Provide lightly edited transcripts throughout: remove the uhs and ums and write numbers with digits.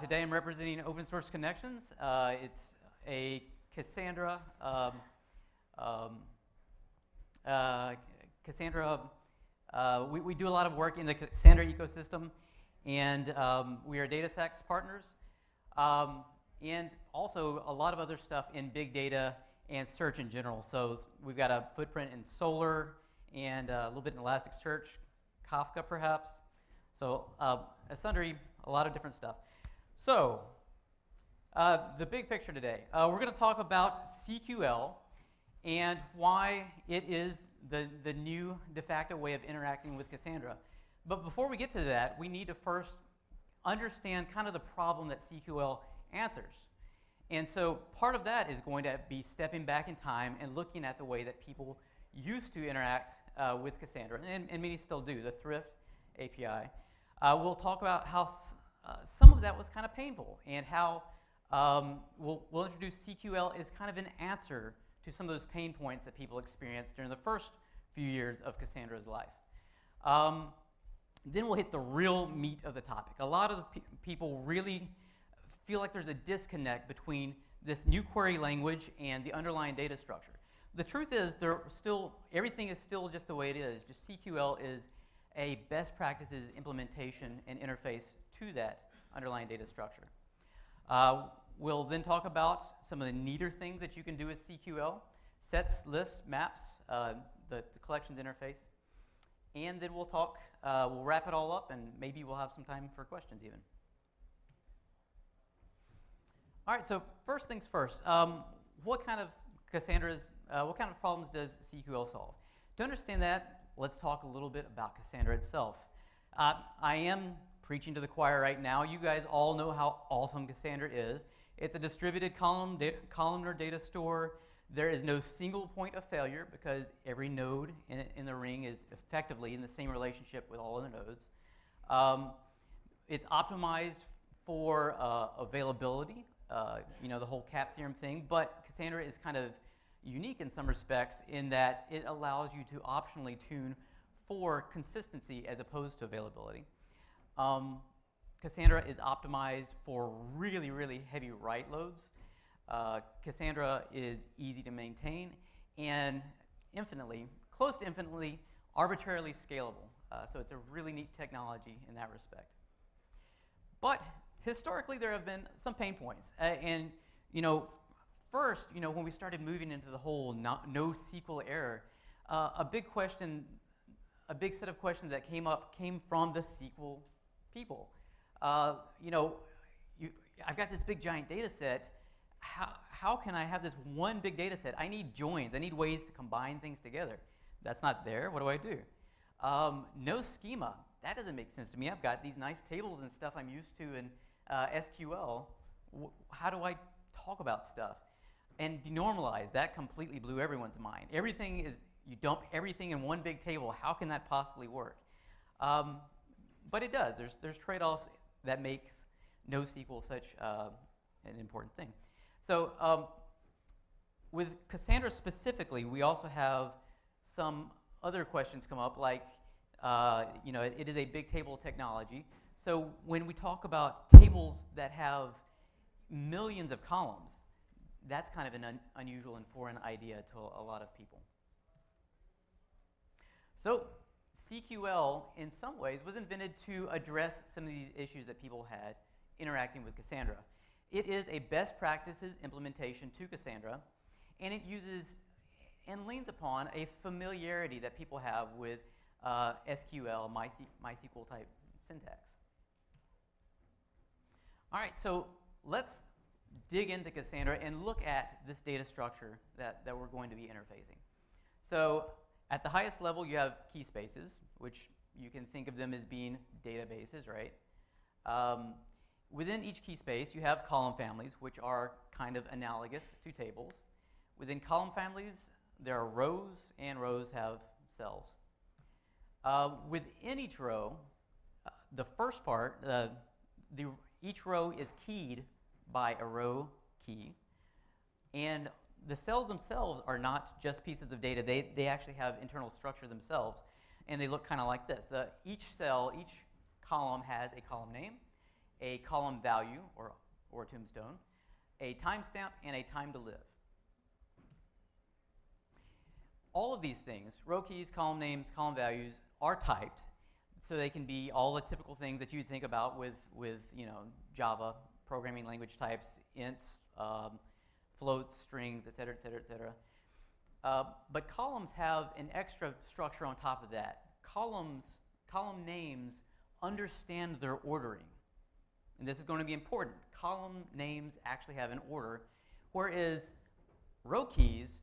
Today I'm representing Open Source Connections. It's a Cassandra, we do a lot of work in the Cassandra ecosystem, and we are DataStax partners, and also a lot of other stuff in big data and search in general. So we've got a footprint in Solr and a little bit in Elasticsearch, Kafka perhaps. So a lot of different stuff. So the big picture today, we're going to talk about CQL and why it is the new de facto way of interacting with Cassandra. But before we get to that, we need to first understand kind of the problem that CQL answers. And so part of that is going to be stepping back in time and looking at the way that people used to interact with Cassandra, and many still do, the Thrift API. We'll talk about how some of that was kind of painful, and how we'll introduce CQL as kind of an answer to some of those pain points that people experienced during the first few years of Cassandra's life. Then we'll hit the real meat of the topic. A lot of the people really feel like there's a disconnect between this new query language and the underlying data structure. The truth is, everything is still just the way it is. Just CQL is a best practices implementation and interface to that underlying data structure. We'll then talk about some of the neater things that you can do with CQL: sets, lists, maps, the collections interface. And then we'll wrap it all up, and maybe we'll have some time for questions even. All right, so first things first, what kind of problems does CQL solve? To understand that, let's talk a little bit about Cassandra itself. I am preaching to the choir right now. You guys all know how awesome Cassandra is. It's a distributed columnar data store. There is no single point of failure because every node in the ring is effectively in the same relationship with all other nodes. It's optimized for availability, the whole CAP theorem thing, but Cassandra is kind of unique in some respects in that it allows you to optionally tune for consistency as opposed to availability. Cassandra is optimized for really, really heavy write loads. Cassandra is easy to maintain and close to infinitely, arbitrarily scalable. So it's a really neat technology in that respect. But historically, there have been some pain points. First, when we started moving into the whole NoSQL era, a big set of questions that came from the SQL people. I've got this big giant data set. How can I have this one big data set? I need joins. I need ways to combine things together. That's not there. What do I do? No schema. That doesn't make sense to me. I've got these nice tables and stuff I'm used to in SQL. How do I talk about stuff? And denormalize. That completely blew everyone's mind. You dump everything in one big table. How can that possibly work? But it does. There's trade-offs that makes NoSQL such an important thing. So with Cassandra specifically, we also have some other questions come up, like it is a big table technology. So when we talk about tables that have millions of columns, that's kind of an unusual and foreign idea to a lot of people. So CQL, in some ways, was invented to address some of these issues that people had interacting with Cassandra. It is a best practices implementation to Cassandra, and it uses and leans upon a familiarity that people have with SQL, MySQL type syntax. All right, so let's dig into Cassandra and look at this data structure that we're going to be interfacing. So at the highest level, you have keyspaces, which you can think of them as being databases, right? Within each key space, you have column families, which are kind of analogous to tables. Within column families, there are rows, and rows have cells. Within each row, the first part, each row is keyed by a row key, and the cells themselves are not just pieces of data. They actually have internal structure themselves, and they look kind of like this. Each cell, each column has a column name, a column value, or a tombstone, a timestamp, and a time to live. All of these things, row keys, column names, column values, are typed, so they can be all the typical things that you would think about with Java programming language types, ints, floats, strings, et cetera, et cetera, et cetera. But columns have an extra structure on top of that. Column names understand their ordering. And this is going to be important. Column names actually have an order, whereas row keys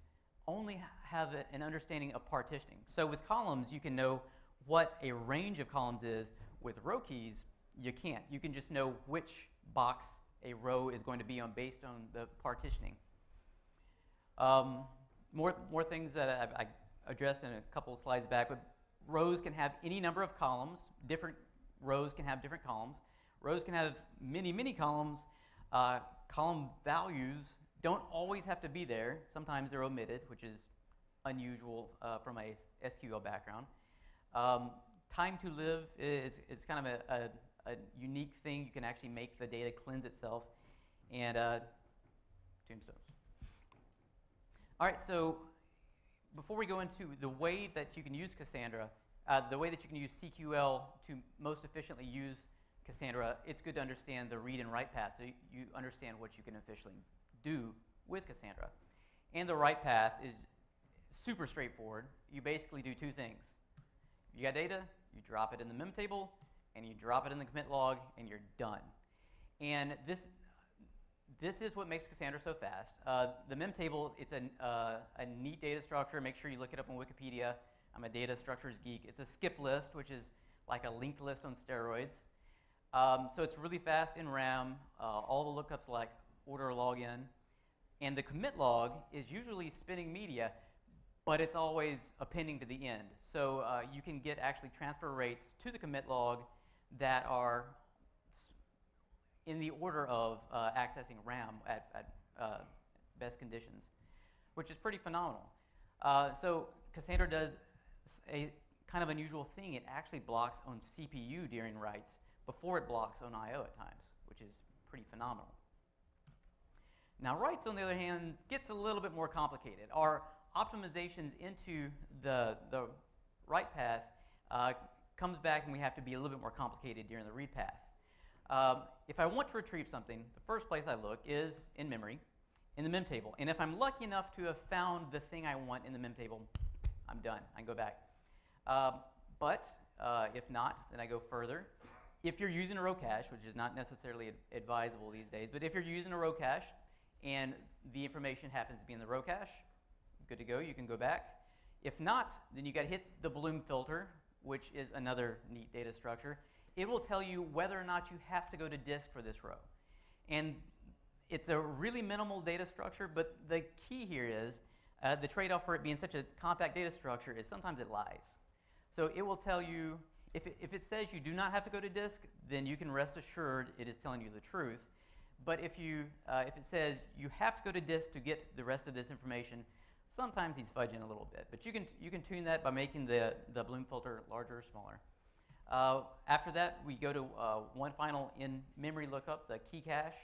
only have an understanding of partitioning. So with columns, you can know what a range of columns is. With row keys, you can't. You can just know which box a row is going to be on based on the partitioning. More things that I addressed in a couple of slides back, but rows can have any number of columns. Different rows can have different columns. Rows can have many, many columns. Column values don't always have to be there. Sometimes they're omitted, which is unusual from a SQL background. Time to live is kind of a unique thing. You can actually make the data cleanse itself. And tombstones. All right, so before we go into the way that you can use Cassandra, the way that you can use CQL to most efficiently use Cassandra, it's good to understand the read and write path so you understand what you can efficiently do with Cassandra. And the write path is super straightforward. You basically do two things. You got data, you drop it in the mem table, and you drop it in the commit log, and you're done. And this is what makes Cassandra so fast. The mem table, it's a neat data structure. Make sure you look it up on Wikipedia. I'm a data structures geek. It's a skip list, which is like a linked list on steroids. So it's really fast in RAM. All the lookups like order login. And the commit log is usually spinning media, but it's always appending to the end. So you can get actually transfer rates to the commit log that are in the order of accessing RAM at best conditions, which is pretty phenomenal. So Cassandra does a kind of unusual thing. It actually blocks on CPU during writes before it blocks on I/O at times, which is pretty phenomenal. Now writes, on the other hand, gets a little bit more complicated. Our optimizations into the write path comes back, and we have to be a little bit more complicated during the read path. If I want to retrieve something, the first place I look is in memory, in the mem table. And if I'm lucky enough to have found the thing I want in the mem table, I'm done. I can go back. But if not, then I go further. If you're using a row cache, which is not necessarily advisable these days, but if you're using a row cache and the information happens to be in the row cache, good to go, you can go back. If not, then you got to hit the Bloom filter, which is another neat data structure. It will tell you whether or not you have to go to disk for this row. And it's a really minimal data structure, but the key here is the trade-off for it being such a compact data structure is sometimes it lies. So it will tell you, if it says you do not have to go to disk, then you can rest assured it is telling you the truth. But if it says you have to go to disk to get the rest of this information, sometimes he's fudging a little bit. But you can tune that by making the Bloom filter larger or smaller. After that, we go to one final in-memory lookup, the key cache.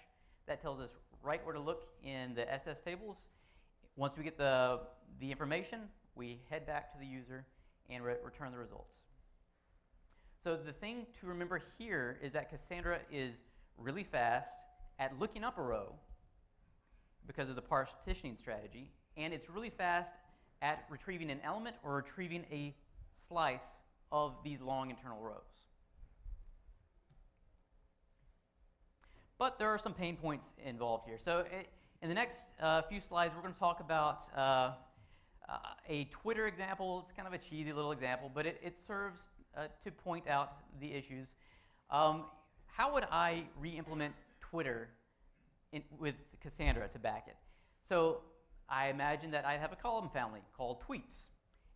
That tells us right where to look in the SS tables. Once we get the information, we head back to the user and return the results. So the thing to remember here is that Cassandra is really fast at looking up a row because of the partitioning strategy, and it's really fast at retrieving an element or retrieving a slice of these long internal rows. But there are some pain points involved here. So in the next few slides, we're going to talk about a Twitter example. It's kind of a cheesy little example, but it serves to point out the issues. How would I re-implement Twitter with Cassandra to back it? So I imagine that I have a column family called tweets.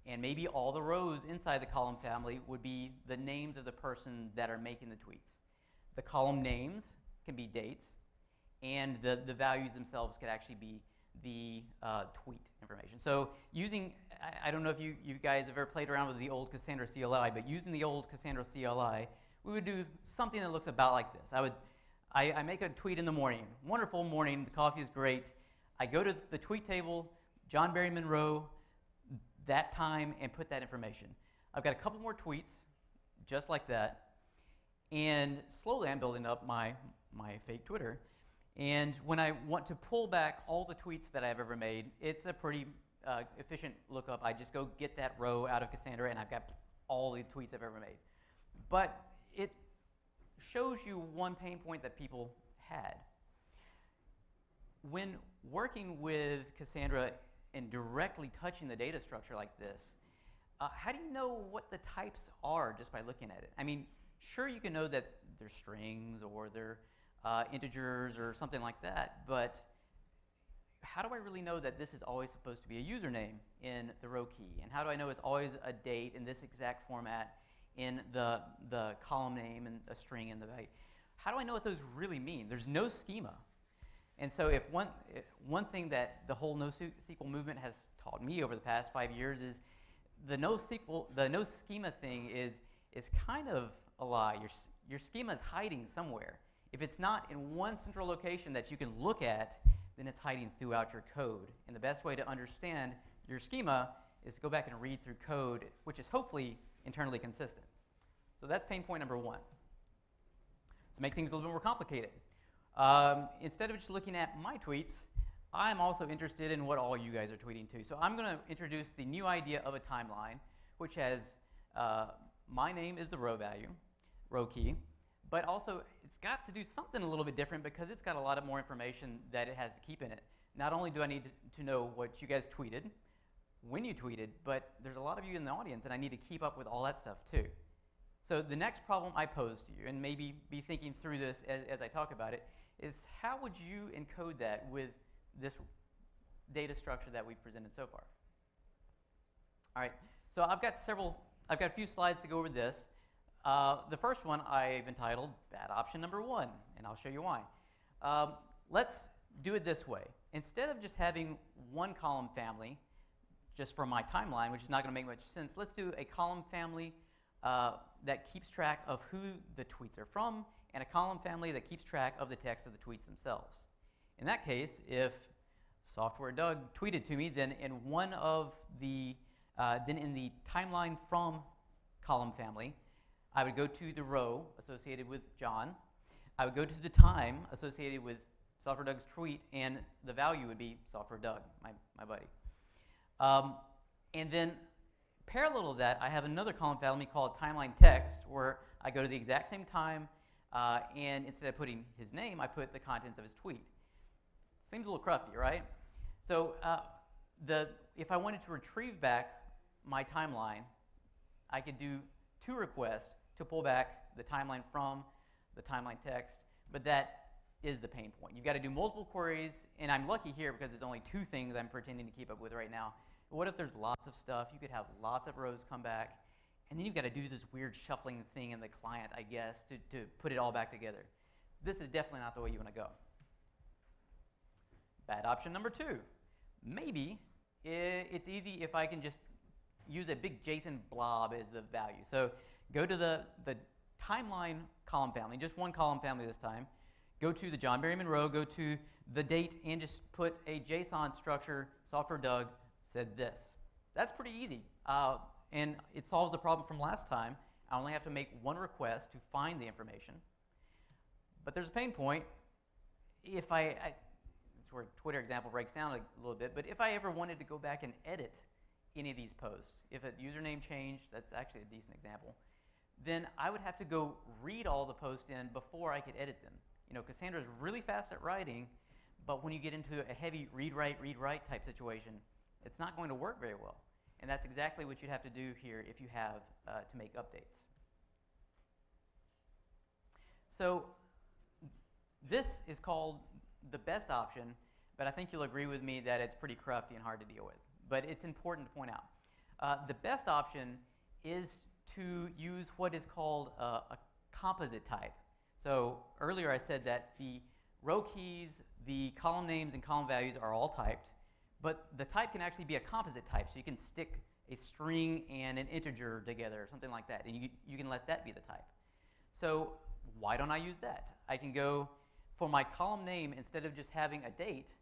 And maybe all the rows inside the column family would be the names of the person that are making the tweets. The column names can be dates, and the values themselves could actually be the tweet information. So using, I don't know if you guys have ever played around with the old Cassandra CLI, but using the old Cassandra CLI, we would do something that looks about like this. I would I make a tweet in the morning. Wonderful morning, the coffee is great. I go to the tweet table, John Berryman row, that time, and put that information. I've got a couple more tweets, just like that. And slowly I'm building up my fake Twitter. And when I want to pull back all the tweets that I've ever made, it's a pretty efficient lookup. I just go get that row out of Cassandra, and I've got all the tweets I've ever made. But it shows you one pain point that people had. When working with Cassandra and directly touching the data structure like this, how do you know what the types are just by looking at it? I mean, sure, you can know that they're strings or they're integers or something like that, but how do I really know that this is always supposed to be a username in the row key? And how do I know it's always a date in this exact format in the column name and a string in the value? How do I know what those really mean? There's no schema. And so if one thing that the whole NoSQL movement has taught me over the past 5 years is the no schema thing is kind of a lie. Your schema is hiding somewhere. If it's not in one central location that you can look at, then it's hiding throughout your code. And the best way to understand your schema is to go back and read through code, which is hopefully internally consistent. So that's pain point number one. To make things a little bit more complicated, instead of just looking at my tweets, I'm also interested in what all you guys are tweeting too. So I'm going to introduce the new idea of a timeline, which has my name is the row value, row key, but also it's got to do something a little bit different because it's got a lot of more information that it has to keep in it. Not only do I need to know what you guys tweeted, when you tweeted, but there's a lot of you in the audience, and I need to keep up with all that stuff too. So the next problem I pose to you, and maybe be thinking through this as I talk about it, is how would you encode that with this data structure that we've presented so far? All right, so I've got a few slides to go over this. The first one I've entitled Bad Option Number 1, and I'll show you why. Let's do it this way. Instead of just having one column family, just for my timeline, which is not going to make much sense, let's do a column family that keeps track of who the tweets are from, and a column family that keeps track of the text of the tweets themselves. In that case, if Software Doug tweeted to me, then in the timeline from column family, I would go to the row associated with John. I would go to the time associated with Software Doug's tweet, and the value would be Software Doug, my buddy. And then parallel to that, I have another column family called timeline text, where I go to the exact same time, and instead of putting his name, I put the contents of his tweet. Seems a little crufty, right? So if I wanted to retrieve back my timeline, I could do 2 requests to pull back the timeline from the timeline text, but that is the pain point. You've got to do multiple queries, and I'm lucky here because there's only 2 things I'm pretending to keep up with right now. But what if there's lots of stuff? You could have lots of rows come back, and then you've got to do this weird shuffling thing in the client, I guess, to put it all back together. This is definitely not the way you want to go. Bad option number 2. Maybe it's easy if I can just use a big JSON blob as the value. So go to the timeline column family, just one column family this time. Go to the John Berryman row, go to the date, and just put a JSON structure, Software Doug said this. That's pretty easy. And it solves the problem from last time. I only have to make one request to find the information. But there's a pain point. If it's where Twitter example breaks down a little bit, but if I ever wanted to go back and edit any of these posts, if a username changed, that's actually a decent example, then I would have to go read all the posts in before I could edit them. You know, Cassandra is really fast at writing, but when you get into a heavy read-write type situation, it's not going to work very well. And that's exactly what you'd have to do here if you have to make updates. So this is called the best option, but I think you'll agree with me that it's pretty crufty and hard to deal with. But it's important to point out. The best option is to use what is called a composite type. So earlier I said that the row keys, the column names, and column values are all typed, but the type can actually be a composite type, so you can stick a string and an integer together or something like that, and you can let that be the type. So why don't I use that? I can go for my column name, instead of just having a date,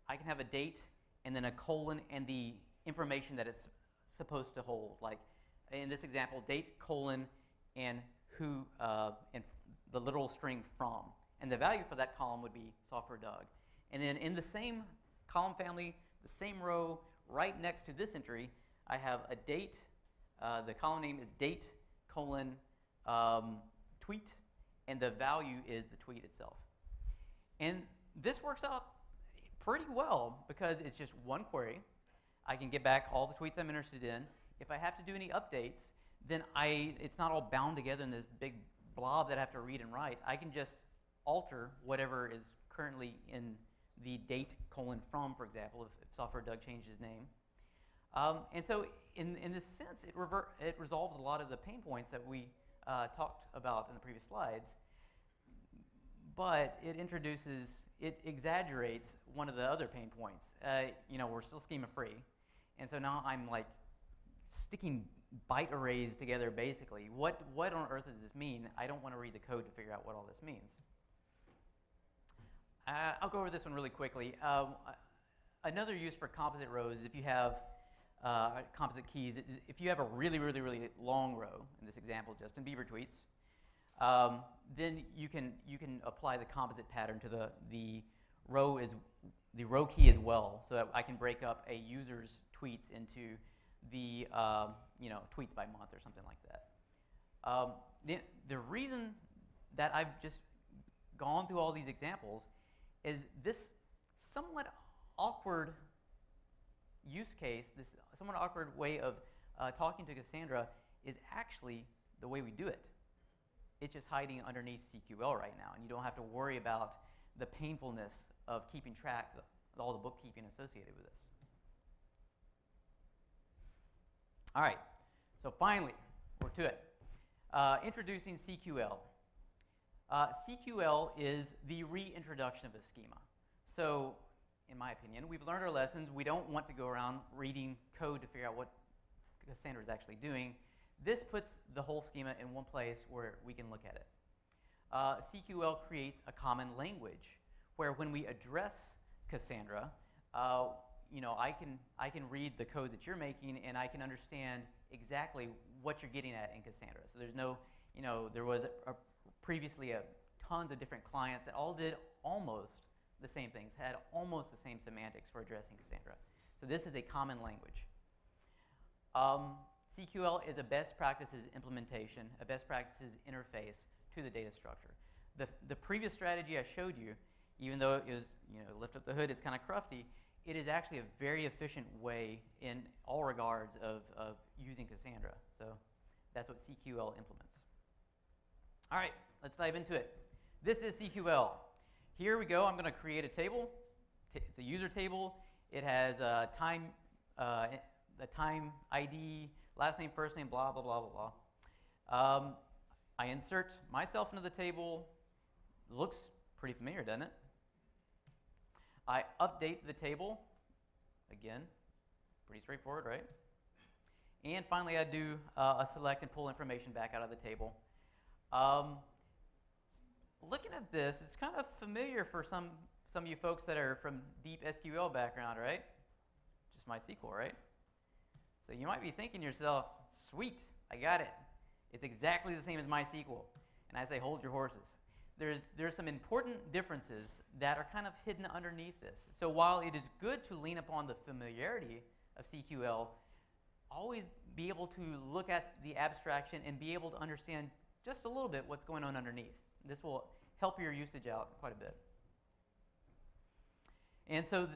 I can have a date and then a colon and the information that it's supposed to hold. Like in this example, date, colon, and who, and the literal string from. And the value for that column would be software Doug. And then in the same column family, the same row, right next to this entry, I have a date. The column name is date, colon, tweet, and the value is the tweet itself. And this works out pretty well because it's just one query. I can get back all the tweets I'm interested in. If I have to do any updates, then it's not all bound together in this big blob that I have to read and write. I can just alter whatever is currently in the date colon from, for example, if software Doug changed his name. And so in this sense, it resolves a lot of the pain points that we talked about in the previous slides, but it exaggerates one of the other pain points. You know, we're still schema free, and so now I'm like sticking byte arrays together basically. What on earth does this mean? I don't want to read the code to figure out what all this means. I'll go over this one really quickly. Another use for composite rows is if you have composite keys, if you have a really, really, really long row, in this example, Justin Bieber tweets, then you can apply the composite pattern to the row key as well, so that I can break up a user's tweets into the tweets by month or something like that. The reason that I've just gone through all these examples is this somewhat awkward use case, this somewhat awkward way of talking to Cassandra is actually the way we do it. It's just hiding underneath CQL right now, and you don't have to worry about the painfulness of keeping track of all the bookkeeping associated with this. All right, so finally, we're to it. Introducing CQL. CQL is the reintroduction of a schema. So, in my opinion, we've learned our lessons. We don't want to go around reading code to figure out what Cassandra is actually doing. This puts the whole schema in one place where we can look at it. CQL creates a common language where when we address Cassandra, I can read the code that you're making and I can understand exactly what you're getting at in Cassandra. So there's no, there was previously tons of different clients that all did almost the same things, had almost the same semantics for addressing Cassandra. So this is a common language. CQL is a best practices implementation, a best practices interface to the data structure. The previous strategy I showed you, even though it was, lift up the hood, it's kind of crufty, it is actually a very efficient way in all regards of using Cassandra. So that's what CQL implements. All right, let's dive into it. This is CQL. Here we go. I'm going to create a table. It's a user table. It has the time ID, last name, first name, blah, blah, blah, blah, blah. I insert myself into the table. Looks pretty familiar, doesn't it? I update the table. Again, pretty straightforward, right? And finally, I do a select and pull information back out of the table. Looking at this, it's kind of familiar for some of you folks that are from deep SQL background, right? Just MySQL, right? So you might be thinking to yourself, sweet, I got it. It's exactly the same as MySQL. And I say, hold your horses. There's some important differences that are kind of hidden underneath this. So while it is good to lean upon the familiarity of CQL, always be able to look at the abstraction and be able to understand just a little bit what's going on underneath. This will help your usage out quite a bit. And so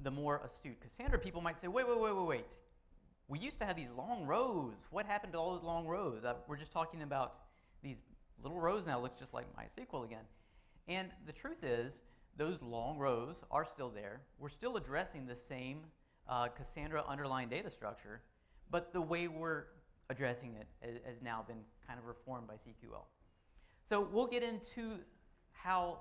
the more astute Cassandra people might say, wait. We used to have these long rows. What happened to all those long rows? We're just talking about these little rows now. It looks just like MySQL again. And the truth is, those long rows are still there. We're still addressing the same Cassandra underlying data structure, but the way we're addressing it has now been kind of reformed by CQL. So we'll get into how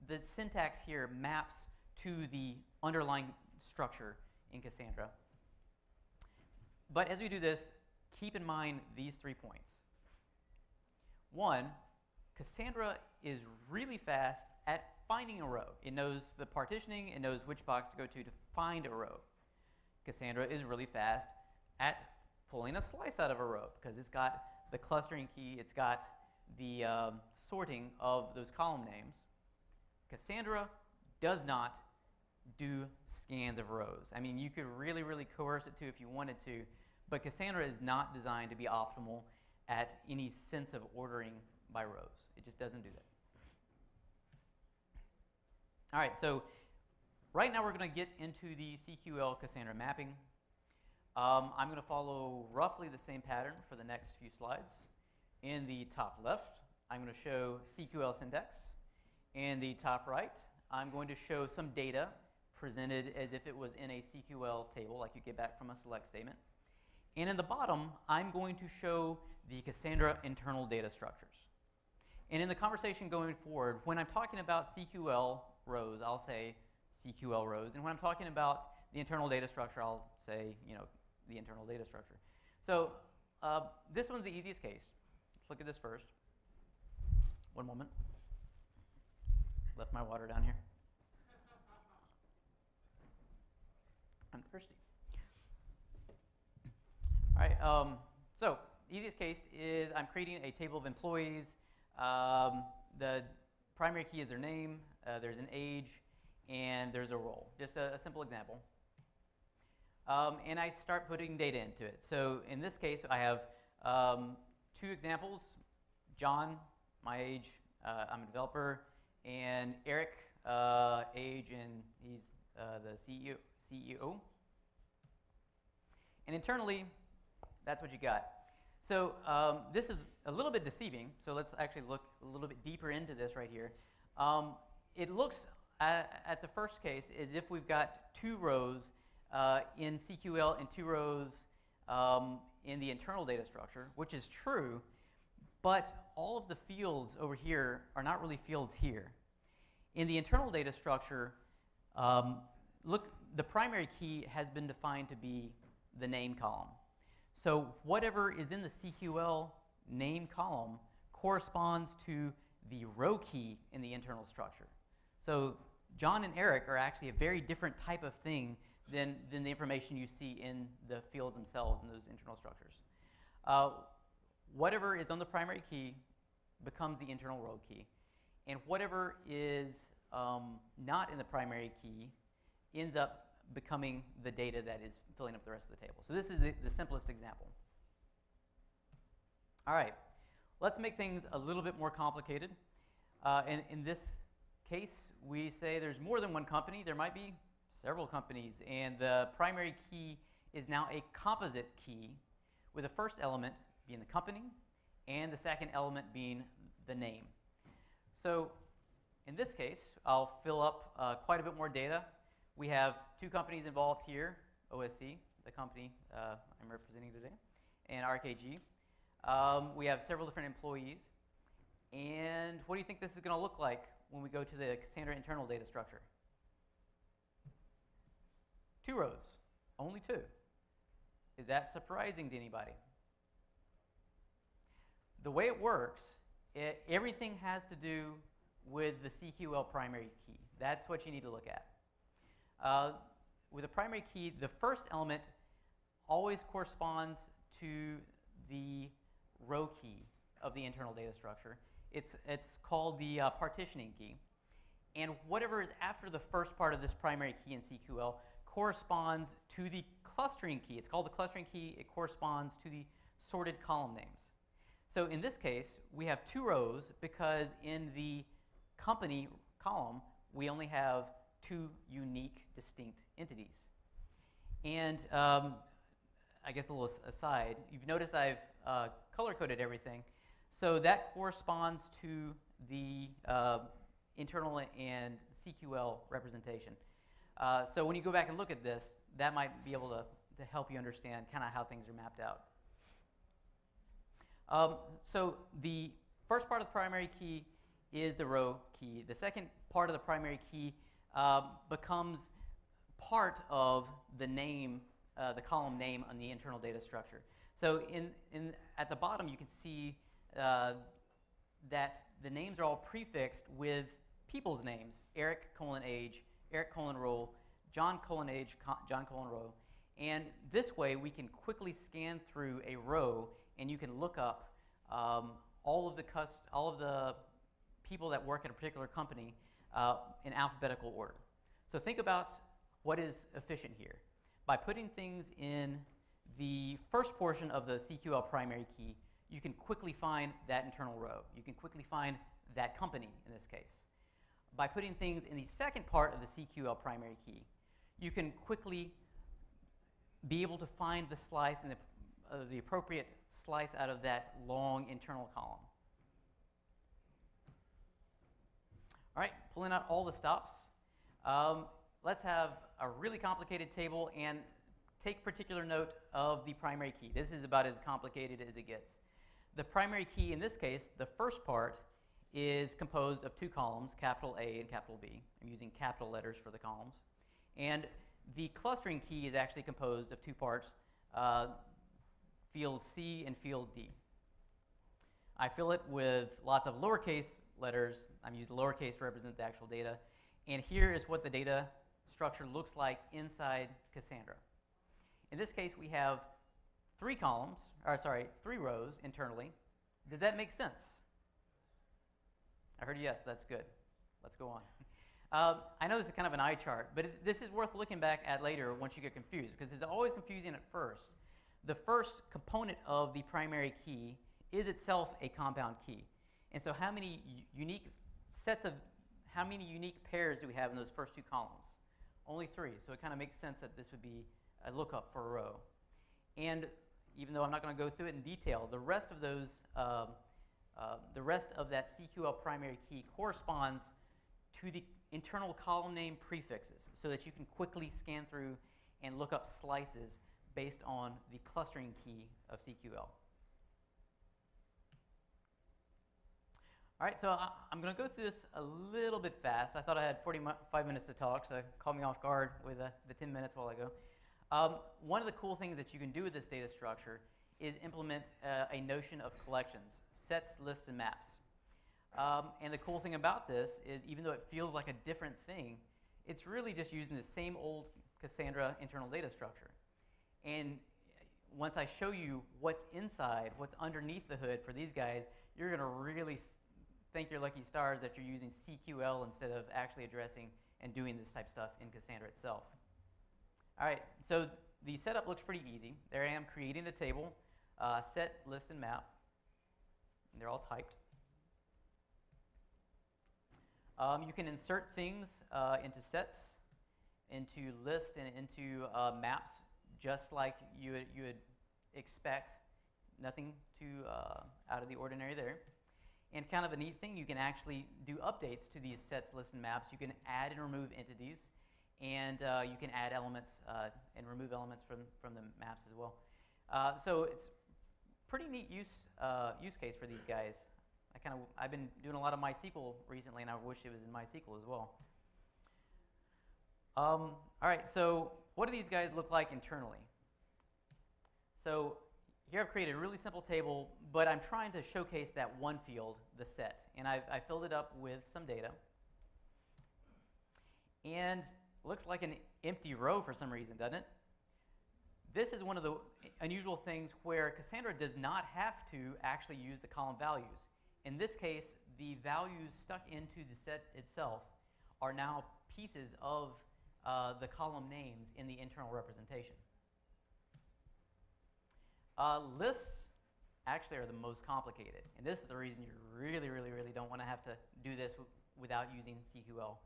the syntax here maps to the underlying structure in Cassandra. But as we do this, keep in mind these 3 points. One, Cassandra is really fast at finding a row. It knows the partitioning, it knows which box to go to find a row. Cassandra is really fast at pulling a slice out of a row because it's got the clustering key, it's got the sorting of those column names. Cassandra does not do scans of rows. I mean, you could really, really coerce it to if you wanted to, but Cassandra is not designed to be optimal at any sense of ordering by rows. It just doesn't do that. All right, so right now we're going to get into the CQL Cassandra mapping. I'm going to follow roughly the same pattern for the next few slides. In the top left, I'm going to show CQL syntax. In the top right, I'm going to show some data presented as if it was in a CQL table, like you get back from a select statement. And in the bottom, I'm going to show the Cassandra internal data structures. And in the conversation going forward, when I'm talking about CQL rows, I'll say CQL rows. And when I'm talking about the internal data structure, I'll say, the internal data structure. So this one's the easiest case. Let's look at this first. One moment. Left my water down here. I'm thirsty. All right, so easiest case is I'm creating a table of employees. The primary key is their name, there's an age, and there's a role. Just a simple example. And I start putting data into it. So in this case, I have two examples. John, my age, I'm a developer, and Eric, age, and he's the CEO. And internally, that's what you got. So this is a little bit deceiving, so let's actually look a little bit deeper into this right here. It looks at the first case as if we've got two rows in CQL and two rows in the internal data structure, which is true, but all of the fields over here are not really fields here. In the internal data structure, look, the primary key has been defined to be the name column. So whatever is in the CQL name column corresponds to the row key in the internal structure. So John and Eric are actually a very different type of thing than the information you see in the fields themselves in those internal structures. Whatever is on the primary key becomes the internal row key. And whatever is not in the primary key ends up becoming the data that is filling up the rest of the table. So this is the simplest example. All right, let's make things a little bit more complicated. In this case, we say there's more than one company. There might be several companies, and the primary key is now a composite key with the first element being the company and the second element being the name. So in this case, I'll fill up quite a bit more data. We have two companies involved here, OSC, the company I'm representing today, and RKG. We have several different employees. And what do you think this is going to look like when we go to the Cassandra internal data structure? Two rows, only two. Is that surprising to anybody? The way it works, everything has to do with the CQL primary key. That's what you need to look at. With a primary key, the first element always corresponds to the row key of the internal data structure. It's called the partitioning key. And whatever is after the first part of this primary key in CQL corresponds to the clustering key. It's called the clustering key. It corresponds to the sorted column names. So in this case, we have two rows because in the company column, we only have two unique, distinct entities. And I guess a little aside, you've noticed I've color-coded everything. So that corresponds to the internal and CQL representation. So when you go back and look at this, that might be able to help you understand kind of how things are mapped out. So the first part of the primary key is the row key. The second part of the primary key becomes part of the name, the column name on the internal data structure. So at the bottom, you can see that the names are all prefixed with people's names, Eric colon age, Eric colon role, John colon age, John colon row. And this way we can quickly scan through a row and you can look up all of the people that work at a particular company in alphabetical order. So think about what is efficient here. By putting things in the first portion of the CQL primary key, you can quickly find that internal row. You can quickly find that company in this case. By putting things in the second part of the CQL primary key, you can quickly be able to find the slice and the appropriate slice out of that long internal column. All right, pulling out all the stops. Let's have a really complicated table and take particular note of the primary key. This is about as complicated as it gets. The primary key in this case, the first part, is composed of two columns, capital A and capital B. I'm using capital letters for the columns. And the clustering key is actually composed of two parts, field C and field D. I fill it with lots of lowercase letters. I'm using lowercase to represent the actual data. And here is what the data structure looks like inside Cassandra. In this case, we have three rows internally. Does that make sense? I heard yes, that's good. Let's go on. I know this is kind of an eye chart, but this is worth looking back at later once you get confused, because it's always confusing at first. The first component of the primary key is itself a compound key. And so how many unique pairs do we have in those first two columns? Only three, so it kind of makes sense that this would be a lookup for a row. And even though I'm not going to go through it in detail, the rest of those, the rest of that CQL primary key corresponds to the internal column name prefixes, so that you can quickly scan through and look up slices based on the clustering key of CQL. All right, so I'm going to go through this a little bit fast. I thought I had 45 minutes to talk, so caught me off guard with the 10 minutes while I go. One of the cool things that you can do with this data structure is implement a notion of collections, sets, lists, and maps. And the cool thing about this is, even though it feels like a different thing, it's really just using the same old Cassandra internal data structure. And once I show you what's inside, what's underneath the hood for these guys, you're going to really thank your lucky stars that you're using CQL instead of actually addressing and doing this type of stuff in Cassandra itself. All right, so the setup looks pretty easy. There I am creating a table, set, list, and map. And they're all typed. You can insert things into sets, into lists, and into maps, just like you would expect. Nothing too out of the ordinary there. And kind of a neat thing, you can actually do updates to these sets, lists, and maps. You can add and remove entities, and you can add elements and remove elements from the maps as well. So it's pretty neat use case for these guys. I've been doing a lot of MySQL recently, and I wish it was in MySQL as well. All right, so what do these guys look like internally? So here I've created a really simple table, but I'm trying to showcase that one field, the set. And I filled it up with some data. And it looks like an empty row for some reason, doesn't it? This is one of the unusual things where Cassandra does not have to actually use the column values. In this case, the values stuck into the set itself are now pieces of the column names in the internal representation. Lists actually are the most complicated, and this is the reason you really don't want to have to do this without using CQL.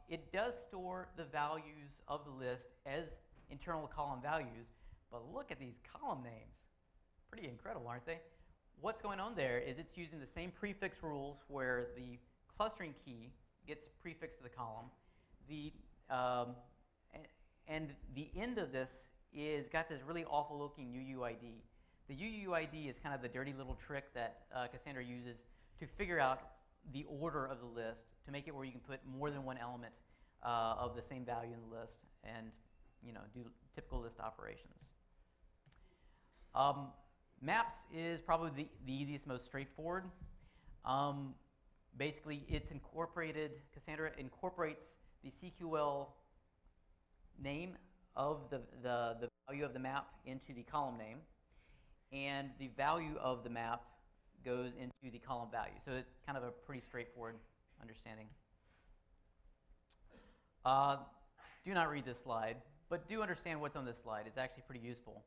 It does store the values of the list as internal column values, but look at these column names. Pretty incredible, aren't they? What's going on there is it's using the same prefix rules where the clustering key gets prefixed to the column. And the end of this is got this really awful looking UUID. The UUID is kind of the dirty little trick that Cassandra uses to figure out the order of the list, to make it where you can put more than one element of the same value in the list and do typical list operations. Maps is probably the easiest, most straightforward. Basically, it's incorporated, Cassandra incorporates the CQL name of the value of the map into the column name, and the value of the map goes into the column value. So it's kind of a pretty straightforward understanding. Do not read this slide, but do understand what's on this slide. It's actually pretty useful.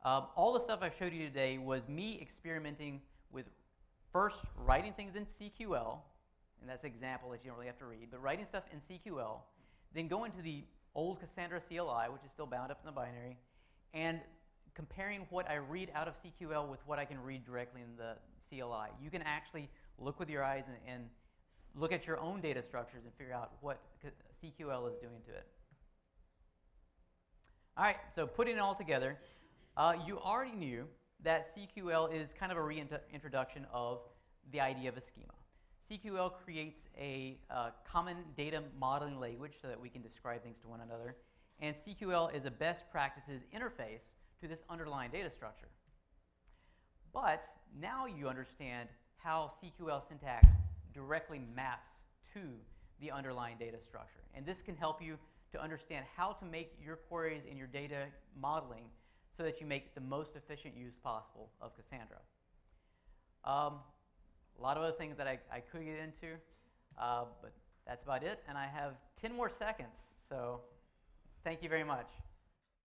All the stuff I've showed you today was me experimenting with first writing things in CQL, and that's an example that you don't really have to read, but writing stuff in CQL, then going to the old Cassandra CLI, which is still bound up in the binary, and comparing what I read out of CQL with what I can read directly in the CLI. You can actually look with your eyes and look at your own data structures and figure out what CQL is doing to it. All right, so putting it all together, you already knew that CQL is kind of a reintroduction of the idea of a schema. CQL creates a common data modeling language so that we can describe things to one another, and CQL is a best practices interface to this underlying data structure. But now you understand how CQL syntax directly maps to the underlying data structure, and this can help you to understand how to make your queries and your data modeling so that you make the most efficient use possible of Cassandra. A lot of other things that I could get into, but that's about it, and I have 10 more seconds, so thank you very much.